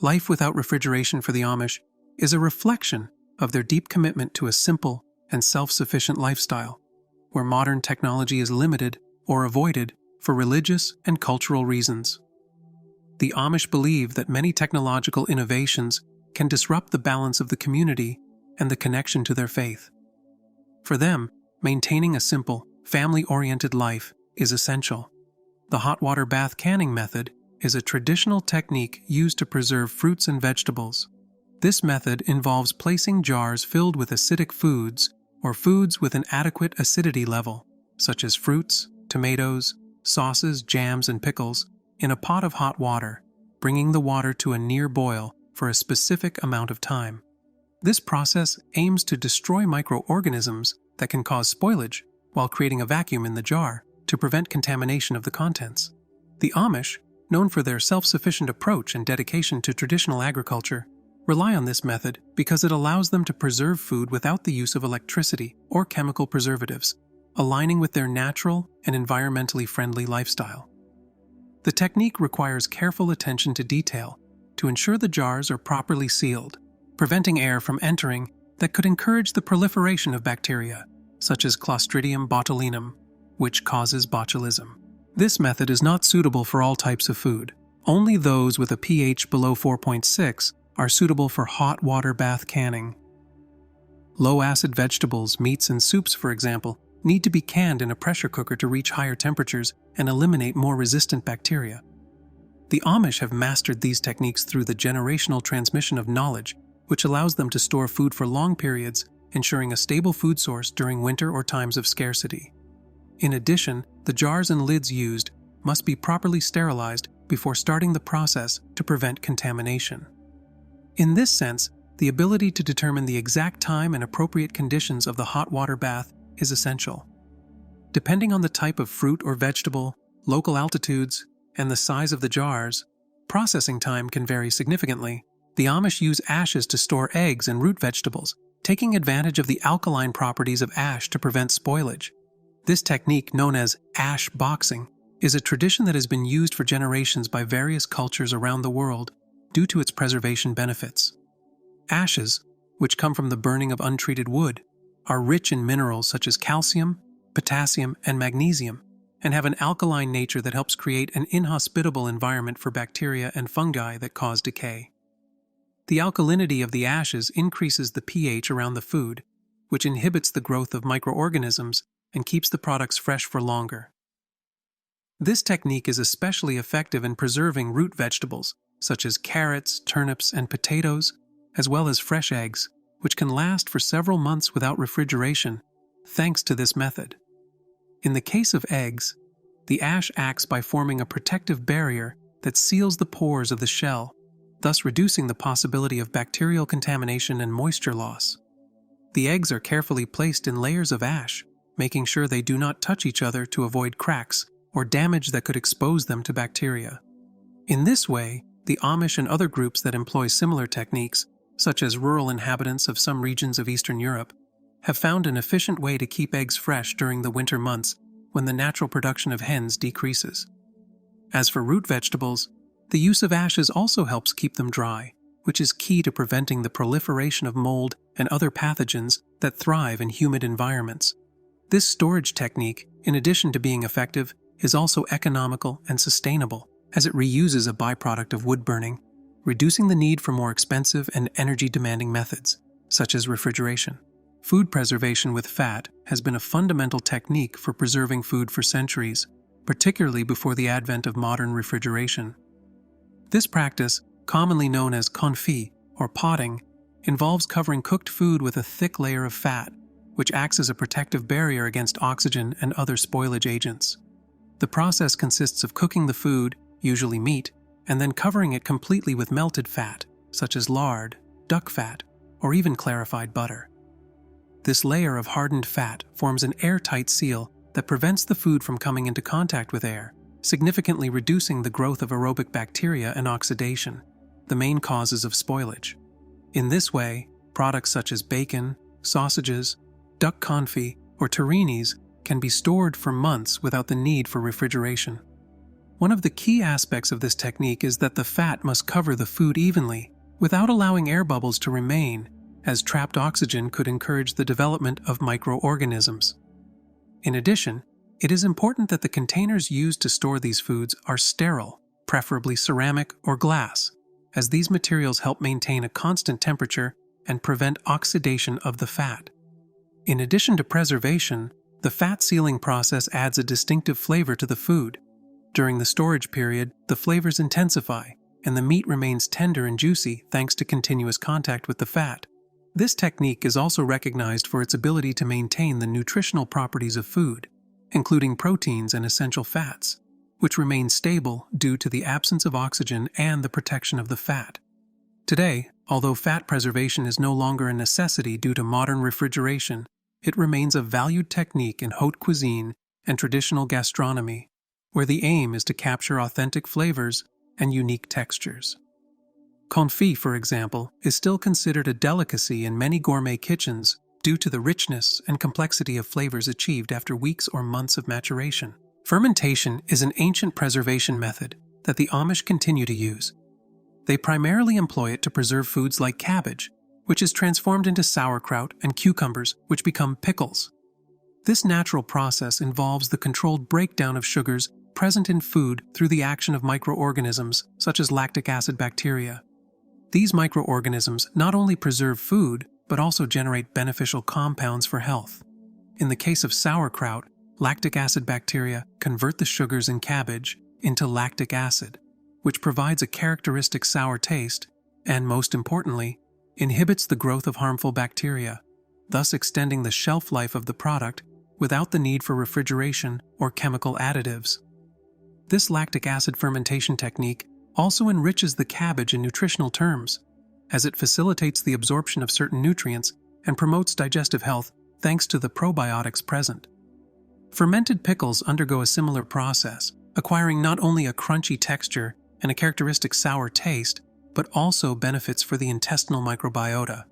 Life without refrigeration for the Amish is a reflection of their deep commitment to a simple and self-sufficient lifestyle, where modern technology is limited or avoided for religious and cultural reasons. The Amish believe that many technological innovations can disrupt the balance of the community and the connection to their faith. For them, maintaining a simple, family-oriented life is essential. The hot water bath canning method is a traditional technique used to preserve fruits and vegetables. This method involves placing jars filled with acidic foods or foods with an adequate acidity level, such as fruits, tomatoes, sauces, jams, and pickles, in a pot of hot water, bringing the water to a near boil for a specific amount of time. This process aims to destroy microorganisms that can cause spoilage while creating a vacuum in the jar to prevent contamination of the contents. The Amish, known for their self-sufficient approach and dedication to traditional agriculture, rely on this method because it allows them to preserve food without the use of electricity or chemical preservatives, aligning with their natural and environmentally friendly lifestyle. The technique requires careful attention to detail to ensure the jars are properly sealed, preventing air from entering that could encourage the proliferation of bacteria, such as Clostridium botulinum, which causes botulism. This method is not suitable for all types of food. Only those with a pH below 4.6 are suitable for hot water bath canning. Low-acid vegetables, meats, and soups, for example, need to be canned in a pressure cooker to reach higher temperatures and eliminate more resistant bacteria. The Amish have mastered these techniques through the generational transmission of knowledge, which allows them to store food for long periods, ensuring a stable food source during winter or times of scarcity. In addition, the jars and lids used must be properly sterilized before starting the process to prevent contamination. In this sense, the ability to determine the exact time and appropriate conditions of the hot water bath is essential. Depending on the type of fruit or vegetable, local altitudes, and the size of the jars, processing time can vary significantly. The Amish use ashes to store eggs and root vegetables, taking advantage of the alkaline properties of ash to prevent spoilage. This technique, known as ash boxing, is a tradition that has been used for generations by various cultures around the world due to its preservation benefits. Ashes, which come from the burning of untreated wood, are rich in minerals such as calcium, potassium, and magnesium, and have an alkaline nature that helps create an inhospitable environment for bacteria and fungi that cause decay. The alkalinity of the ashes increases the pH around the food, which inhibits the growth of microorganisms and keeps the products fresh for longer. This technique is especially effective in preserving root vegetables, such as carrots, turnips, and potatoes, as well as fresh eggs, which can last for several months without refrigeration, thanks to this method. In the case of eggs, the ash acts by forming a protective barrier that seals the pores of the shell, thus reducing the possibility of bacterial contamination and moisture loss. The eggs are carefully placed in layers of ash, making sure they do not touch each other to avoid cracks or damage that could expose them to bacteria. In this way, the Amish and other groups that employ similar techniques, such as rural inhabitants of some regions of Eastern Europe, have found an efficient way to keep eggs fresh during the winter months when the natural production of hens decreases. As for root vegetables, the use of ashes also helps keep them dry, which is key to preventing the proliferation of mold and other pathogens that thrive in humid environments. This storage technique, in addition to being effective, is also economical and sustainable, as it reuses a byproduct of wood burning, reducing the need for more expensive and energy-demanding methods, such as refrigeration. Food preservation with fat has been a fundamental technique for preserving food for centuries, particularly before the advent of modern refrigeration. This practice, commonly known as confit or potting, involves covering cooked food with a thick layer of fat, which acts as a protective barrier against oxygen and other spoilage agents. The process consists of cooking the food, usually meat, and then covering it completely with melted fat, such as lard, duck fat, or even clarified butter. This layer of hardened fat forms an airtight seal that prevents the food from coming into contact with air, significantly reducing the growth of aerobic bacteria and oxidation, the main causes of spoilage. In this way, products such as bacon, sausages, duck confit, or terrines can be stored for months without the need for refrigeration. One of the key aspects of this technique is that the fat must cover the food evenly, without allowing air bubbles to remain, as trapped oxygen could encourage the development of microorganisms. In addition, it is important that the containers used to store these foods are sterile, preferably ceramic or glass, as these materials help maintain a constant temperature and prevent oxidation of the fat. In addition to preservation, the fat sealing process adds a distinctive flavor to the food. During the storage period, the flavors intensify, and the meat remains tender and juicy thanks to continuous contact with the fat. This technique is also recognized for its ability to maintain the nutritional properties of food, including proteins and essential fats, which remain stable due to the absence of oxygen and the protection of the fat. Today, although fat preservation is no longer a necessity due to modern refrigeration, it remains a valued technique in haute cuisine and traditional gastronomy, where the aim is to capture authentic flavors and unique textures. Confit, for example, is still considered a delicacy in many gourmet kitchens due to the richness and complexity of flavors achieved after weeks or months of maturation. Fermentation is an ancient preservation method that the Amish continue to use. They primarily employ it to preserve foods like cabbage, which is transformed into sauerkraut, and cucumbers, which become pickles. This natural process involves the controlled breakdown of sugars present in food through the action of microorganisms such as lactic acid bacteria. These microorganisms not only preserve food, but also generate beneficial compounds for health. In the case of sauerkraut, lactic acid bacteria convert the sugars in cabbage into lactic acid, which provides a characteristic sour taste and, most importantly, inhibits the growth of harmful bacteria, thus extending the shelf life of the product without the need for refrigeration or chemical additives. This lactic acid fermentation technique also enriches the cabbage in nutritional terms, as it facilitates the absorption of certain nutrients and promotes digestive health thanks to the probiotics present. Fermented pickles undergo a similar process, acquiring not only a crunchy texture and a characteristic sour taste, but also benefits for the intestinal microbiota.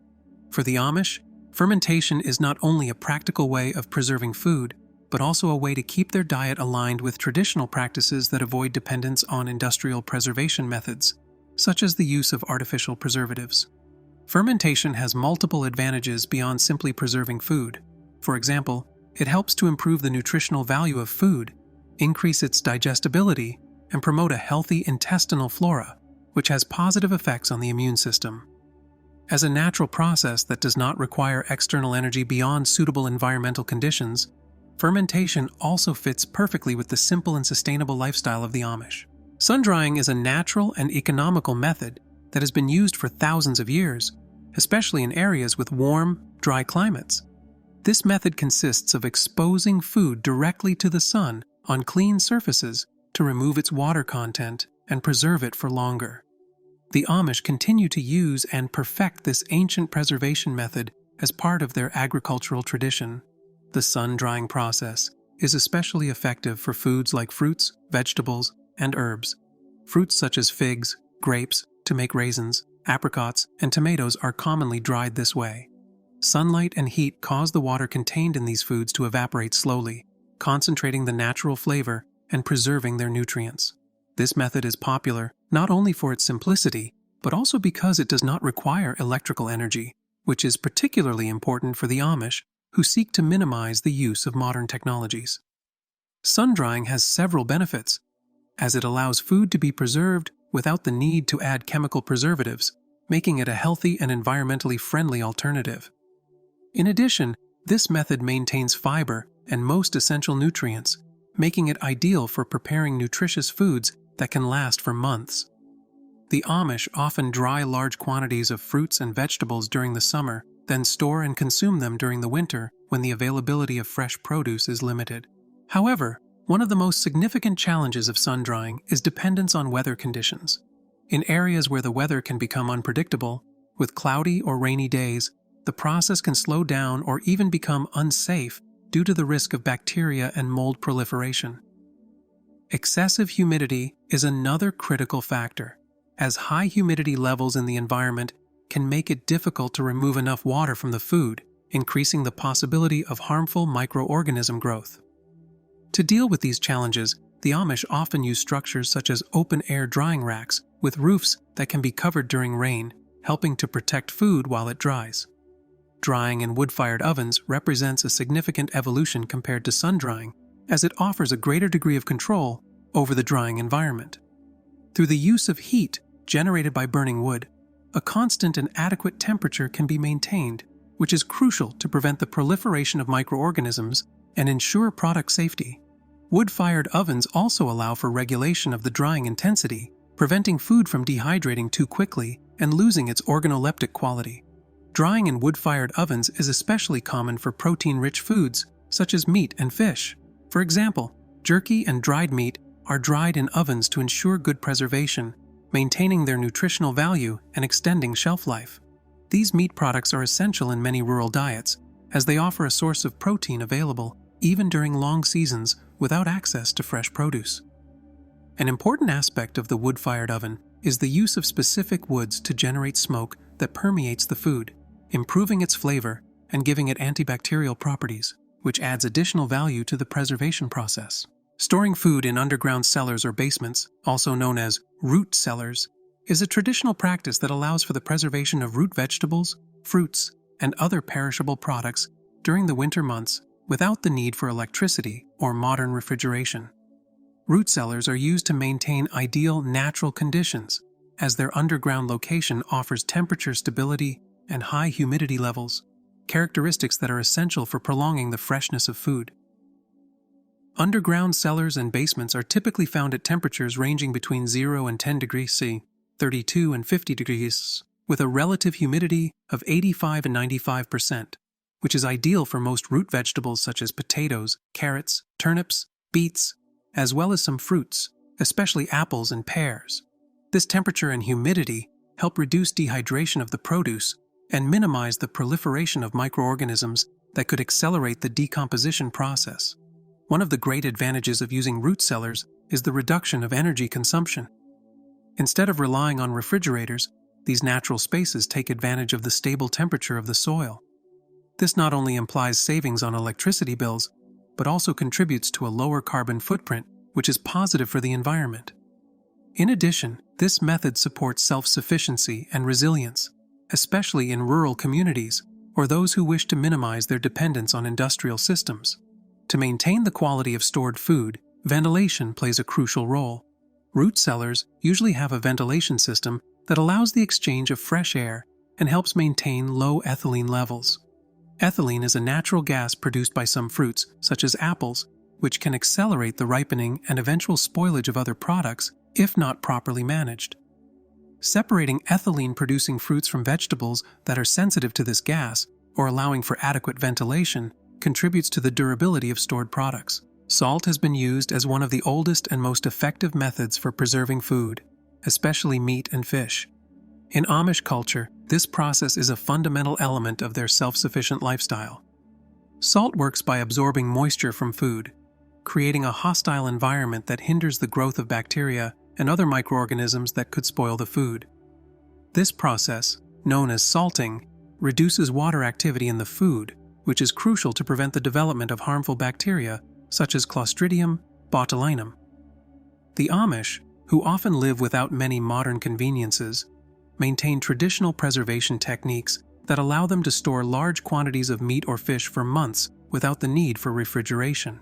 For the Amish, fermentation is not only a practical way of preserving food, but also a way to keep their diet aligned with traditional practices that avoid dependence on industrial preservation methods, such as the use of artificial preservatives. Fermentation has multiple advantages beyond simply preserving food. For example, it helps to improve the nutritional value of food, increase its digestibility, and promote a healthy intestinal flora, which has positive effects on the immune system. As a natural process that does not require external energy beyond suitable environmental conditions, fermentation also fits perfectly with the simple and sustainable lifestyle of the Amish. Sun-drying is a natural and economical method that has been used for thousands of years, especially in areas with warm, dry climates. This method consists of exposing food directly to the sun on clean surfaces to remove its water content and preserve it for longer. The Amish continue to use and perfect this ancient preservation method as part of their agricultural tradition. The sun-drying process is especially effective for foods like fruits, vegetables, and herbs. Fruits such as figs, grapes, to make raisins, apricots, and tomatoes are commonly dried this way. Sunlight and heat cause the water contained in these foods to evaporate slowly, concentrating the natural flavor and preserving their nutrients. This method is popular not only for its simplicity, but also because it does not require electrical energy, which is particularly important for the Amish, who seek to minimize the use of modern technologies. Sun-drying has several benefits, as it allows food to be preserved without the need to add chemical preservatives, making it a healthy and environmentally friendly alternative. In addition, this method maintains fiber and most essential nutrients, making it ideal for preparing nutritious foods that can last for months. The Amish often dry large quantities of fruits and vegetables during the summer, then store and consume them during the winter when the availability of fresh produce is limited. However, one of the most significant challenges of sun-drying is dependence on weather conditions. In areas where the weather can become unpredictable, with cloudy or rainy days, the process can slow down or even become unsafe due to the risk of bacteria and mold proliferation. Excessive humidity is another critical factor, as high humidity levels in the environment can make it difficult to remove enough water from the food, increasing the possibility of harmful microorganism growth. To deal with these challenges, The Amish often use structures such as open-air drying racks with roofs that can be covered during rain, helping to protect food while it dries. Drying in wood-fired ovens represents a significant evolution compared to sun-drying, as it offers a greater degree of control over the drying environment. Through the use of heat generated by burning wood, a constant and adequate temperature can be maintained, which is crucial to prevent the proliferation of microorganisms and ensure product safety. Wood-fired ovens also allow for regulation of the drying intensity, preventing food from dehydrating too quickly and losing its organoleptic quality. Drying in wood-fired ovens is especially common for protein-rich foods such as meat and fish. For example, jerky and dried meat are dried in ovens to ensure good preservation, maintaining their nutritional value and extending shelf life. These meat products are essential in many rural diets, as they offer a source of protein available even during long seasons without access to fresh produce. An important aspect of the wood-fired oven is the use of specific woods to generate smoke that permeates the food, improving its flavor and giving it antibacterial properties, which adds additional value to the preservation process. Storing food in underground cellars or basements, also known as root cellars, is a traditional practice that allows for the preservation of root vegetables, fruits, and other perishable products during the winter months without the need for electricity or modern refrigeration. Root cellars are used to maintain ideal natural conditions, as their underground location offers temperature stability and high humidity levels, characteristics that are essential for prolonging the freshness of food. Underground cellars and basements are typically found at temperatures ranging between 0 and 10 degrees C, 32 and 50 degrees, with a relative humidity of 85 and 95%, which is ideal for most root vegetables such as potatoes, carrots, turnips, beets, as well as some fruits, especially apples and pears. This temperature and humidity help reduce dehydration of the produce and minimize the proliferation of microorganisms that could accelerate the decomposition process. One of the great advantages of using root cellars is the reduction of energy consumption. Instead of relying on refrigerators, these natural spaces take advantage of the stable temperature of the soil. This not only implies savings on electricity bills, but also contributes to a lower carbon footprint, which is positive for the environment. In addition, this method supports self-sufficiency and resilience, especially in rural communities or those who wish to minimize their dependence on industrial systems. To maintain the quality of stored food, ventilation plays a crucial role. Root cellars usually have a ventilation system that allows the exchange of fresh air and helps maintain low ethylene levels. Ethylene is a natural gas produced by some fruits, such as apples, which can accelerate the ripening and eventual spoilage of other products if not properly managed. Separating ethylene-producing fruits from vegetables that are sensitive to this gas, or allowing for adequate ventilation, contributes to the durability of stored products. Salt has been used as one of the oldest and most effective methods for preserving food, especially meat and fish. In Amish culture, this process is a fundamental element of their self-sufficient lifestyle. Salt works by absorbing moisture from food, creating a hostile environment that hinders the growth of bacteria and other microorganisms that could spoil the food. This process, known as salting, reduces water activity in the food, which is crucial to prevent the development of harmful bacteria such as Clostridium botulinum. The Amish, who often live without many modern conveniences, maintain traditional preservation techniques that allow them to store large quantities of meat or fish for months without the need for refrigeration.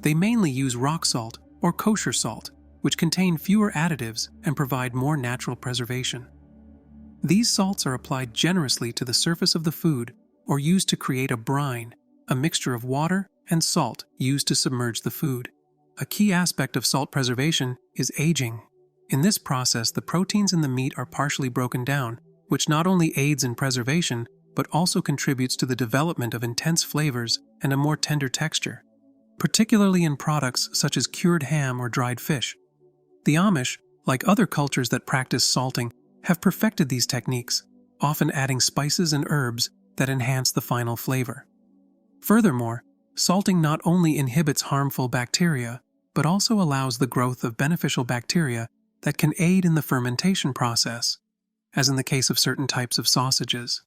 They mainly use rock salt or kosher salt, which contain fewer additives and provide more natural preservation. These salts are applied generously to the surface of the food or used to create a brine, a mixture of water and salt used to submerge the food. A key aspect of salt preservation is aging. In this process, the proteins in the meat are partially broken down, which not only aids in preservation, but also contributes to the development of intense flavors and a more tender texture, particularly in products such as cured ham or dried fish. The Amish, like other cultures that practice salting, have perfected these techniques, often adding spices and herbs that enhance the final flavor. Furthermore, salting not only inhibits harmful bacteria, but also allows the growth of beneficial bacteria that can aid in the fermentation process, as in the case of certain types of sausages.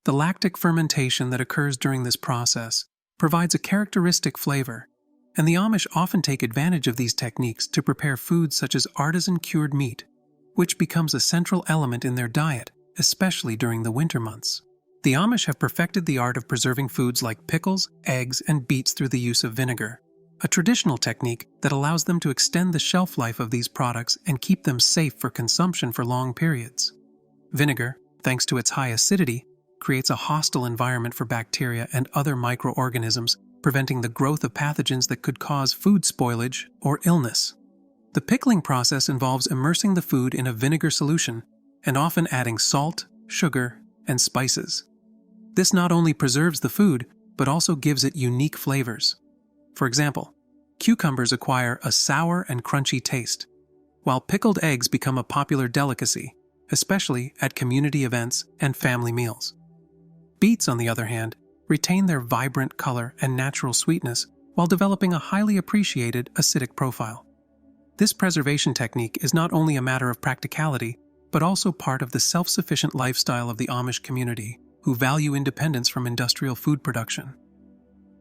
The lactic fermentation that occurs during this process provides a characteristic flavor, And the Amish often take advantage of these techniques to prepare foods such as artisan-cured meat, which becomes a central element in their diet, especially during the winter months. The Amish have perfected the art of preserving foods like pickles, eggs, and beets through the use of vinegar, a traditional technique that allows them to extend the shelf life of these products and keep them safe for consumption for long periods. Vinegar, thanks to its high acidity, creates a hostile environment for bacteria and other microorganisms, preventing the growth of pathogens that could cause food spoilage or illness. The pickling process involves immersing the food in a vinegar solution and often adding salt, sugar, and spices. This not only preserves the food, but also gives it unique flavors. For example, cucumbers acquire a sour and crunchy taste, while pickled eggs become a popular delicacy, especially at community events and family meals. Beets, on the other hand, retain their vibrant color and natural sweetness while developing a highly appreciated acidic profile. This preservation technique is not only a matter of practicality, but also part of the self-sufficient lifestyle of the Amish community, who value independence from industrial food production.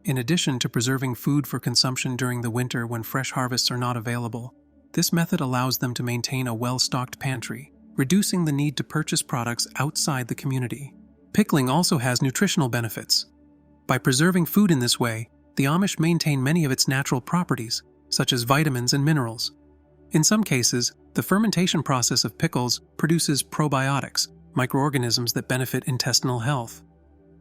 In addition to preserving food for consumption during the winter when fresh harvests are not available, this method allows them to maintain a well-stocked pantry, reducing the need to purchase products outside the community. Pickling also has nutritional benefits. By preserving food in this way, the Amish maintain many of its natural properties, such as vitamins and minerals. In some cases, the fermentation process of pickles produces probiotics, microorganisms that benefit intestinal health.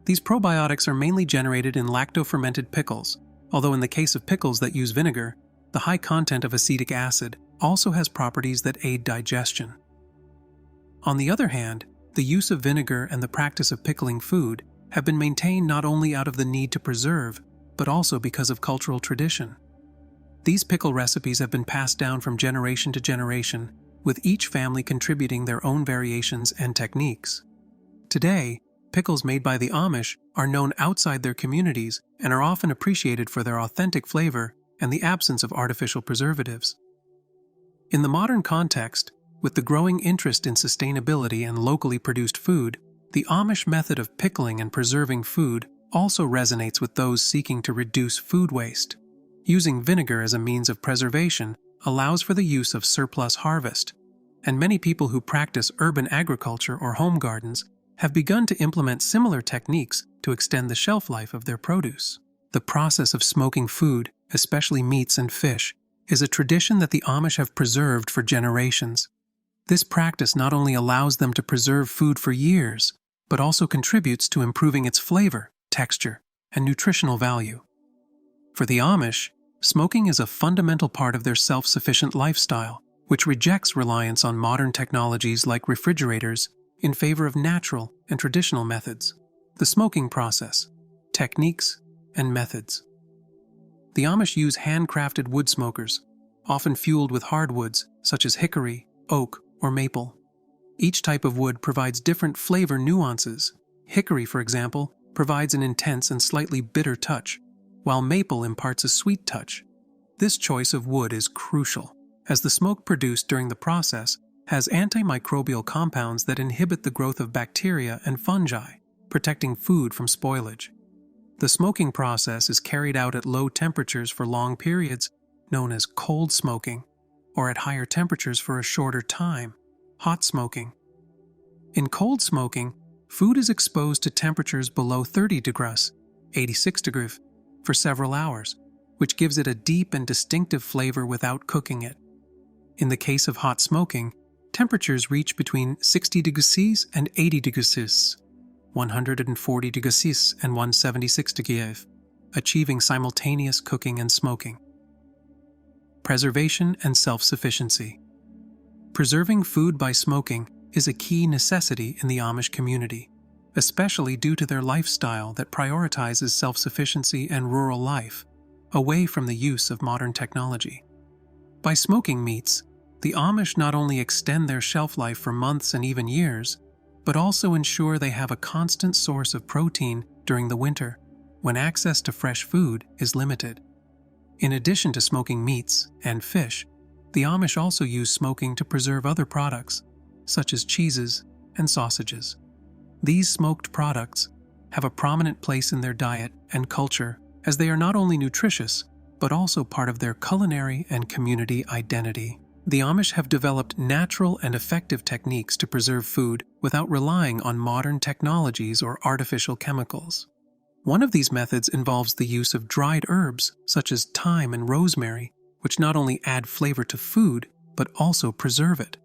These probiotics are mainly generated in lacto-fermented pickles, although in the case of pickles that use vinegar, the high content of acetic acid also has properties that aid digestion. On the other hand, the use of vinegar and the practice of pickling food have been maintained not only out of the need to preserve, but also because of cultural tradition. These pickle recipes have been passed down from generation to generation, with each family contributing their own variations and techniques. Today, pickles made by the Amish are known outside their communities and are often appreciated for their authentic flavor and the absence of artificial preservatives. In the modern context, with the growing interest in sustainability and locally produced food, the Amish method of pickling and preserving food also resonates with those seeking to reduce food waste. Using vinegar as a means of preservation allows for the use of surplus harvest, and many people who practice urban agriculture or home gardens have begun to implement similar techniques to extend the shelf life of their produce. The process of smoking food, especially meats and fish, is a tradition that the Amish have preserved for generations. This practice not only allows them to preserve food for years, but also contributes to improving its flavor, texture, and nutritional value. For the Amish, smoking is a fundamental part of their self-sufficient lifestyle, which rejects reliance on modern technologies like refrigerators in favor of natural and traditional methods. The smoking process, techniques, and methods. The Amish use handcrafted wood smokers, often fueled with hardwoods such as hickory, oak, or maple. Each type of wood provides different flavor nuances. Hickory, for example, provides an intense and slightly bitter touch, while maple imparts a sweet touch. This choice of wood is crucial, as the smoke produced during the process has antimicrobial compounds that inhibit the growth of bacteria and fungi, protecting food from spoilage. The smoking process is carried out at low temperatures for long periods, known as cold smoking, or at higher temperatures for a shorter time, hot smoking. In cold smoking, food is exposed to temperatures below 30 degrees, 86 degrees, for several hours, which gives it a deep and distinctive flavor without cooking it. In the case of hot smoking, temperatures reach between 60 degrees and 80 degrees, 140 degrees and 176 degrees, achieving simultaneous cooking and smoking. Preservation and self-sufficiency. Preserving food by smoking is a key necessity in the Amish community, especially due to their lifestyle that prioritizes self-sufficiency and rural life, away from the use of modern technology. By smoking meats, the Amish not only extend their shelf life for months and even years, but also ensure they have a constant source of protein during the winter, when access to fresh food is limited. In addition to smoking meats and fish, the Amish also use smoking to preserve other products, such as cheeses and sausages. These smoked products have a prominent place in their diet and culture, as they are not only nutritious, but also part of their culinary and community identity. The Amish have developed natural and effective techniques to preserve food without relying on modern technologies or artificial chemicals. One of these methods involves the use of dried herbs such as thyme and rosemary, which not only add flavor to food, but also preserve it.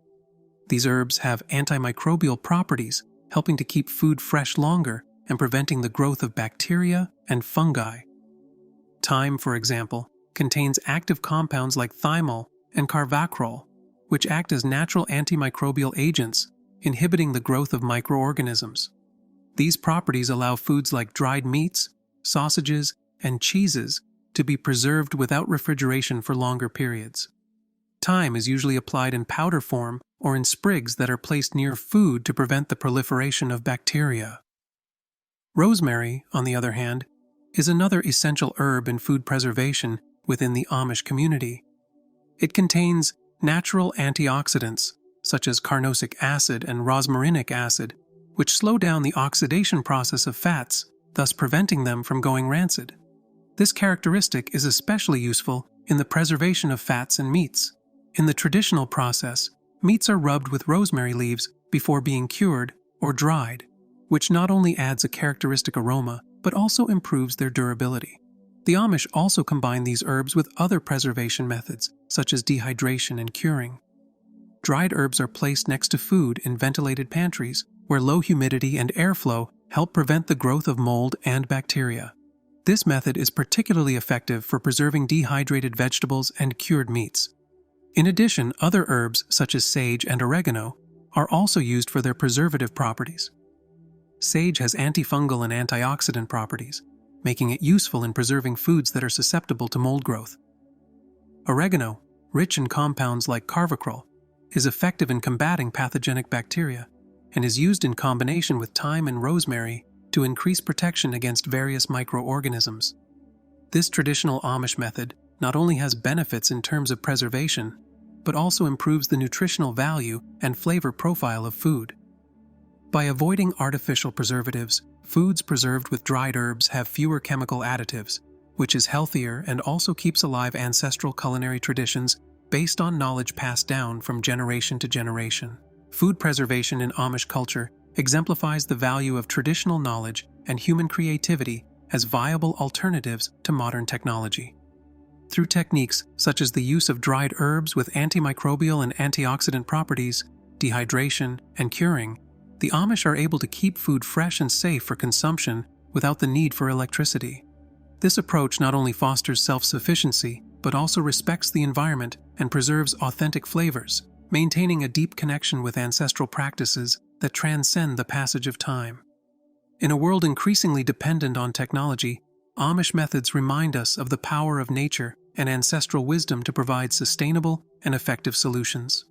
These herbs have antimicrobial properties, helping to keep food fresh longer and preventing the growth of bacteria and fungi. Thyme, for example, contains active compounds like thymol and carvacrol, which act as natural antimicrobial agents, inhibiting the growth of microorganisms. These properties allow foods like dried meats, sausages, and cheeses to be preserved without refrigeration for longer periods. Thyme is usually applied in powder form or in sprigs that are placed near food to prevent the proliferation of bacteria. Rosemary, on the other hand, is another essential herb in food preservation within the Amish community. It contains natural antioxidants, such as carnosic acid and rosmarinic acid, which slow down the oxidation process of fats, thus preventing them from going rancid. This characteristic is especially useful in the preservation of fats and meats. In the traditional process, meats are rubbed with rosemary leaves before being cured or dried, which not only adds a characteristic aroma, but also improves their durability. The Amish also combine these herbs with other preservation methods, such as dehydration and curing. Dried herbs are placed next to food in ventilated pantries, where low humidity and airflow help prevent the growth of mold and bacteria. This method is particularly effective for preserving dehydrated vegetables and cured meats. In addition, other herbs, such as sage and oregano, are also used for their preservative properties. Sage has antifungal and antioxidant properties, making it useful in preserving foods that are susceptible to mold growth. Oregano, rich in compounds like carvacrol, is effective in combating pathogenic bacteria and is used in combination with thyme and rosemary to increase protection against various microorganisms. This traditional Amish method not only has benefits in terms of preservation, but also improves the nutritional value and flavor profile of food. By avoiding artificial preservatives, foods preserved with dried herbs have fewer chemical additives, which is healthier and also keeps alive ancestral culinary traditions based on knowledge passed down from generation to generation. Food preservation in Amish culture exemplifies the value of traditional knowledge and human creativity as viable alternatives to modern technology. Through techniques such as the use of dried herbs with antimicrobial and antioxidant properties, dehydration, and curing, the Amish are able to keep food fresh and safe for consumption without the need for electricity. This approach not only fosters self-sufficiency, but also respects the environment and preserves authentic flavors, maintaining a deep connection with ancestral practices that transcend the passage of time. In a world increasingly dependent on technology, Amish methods remind us of the power of nature and ancestral wisdom to provide sustainable and effective solutions.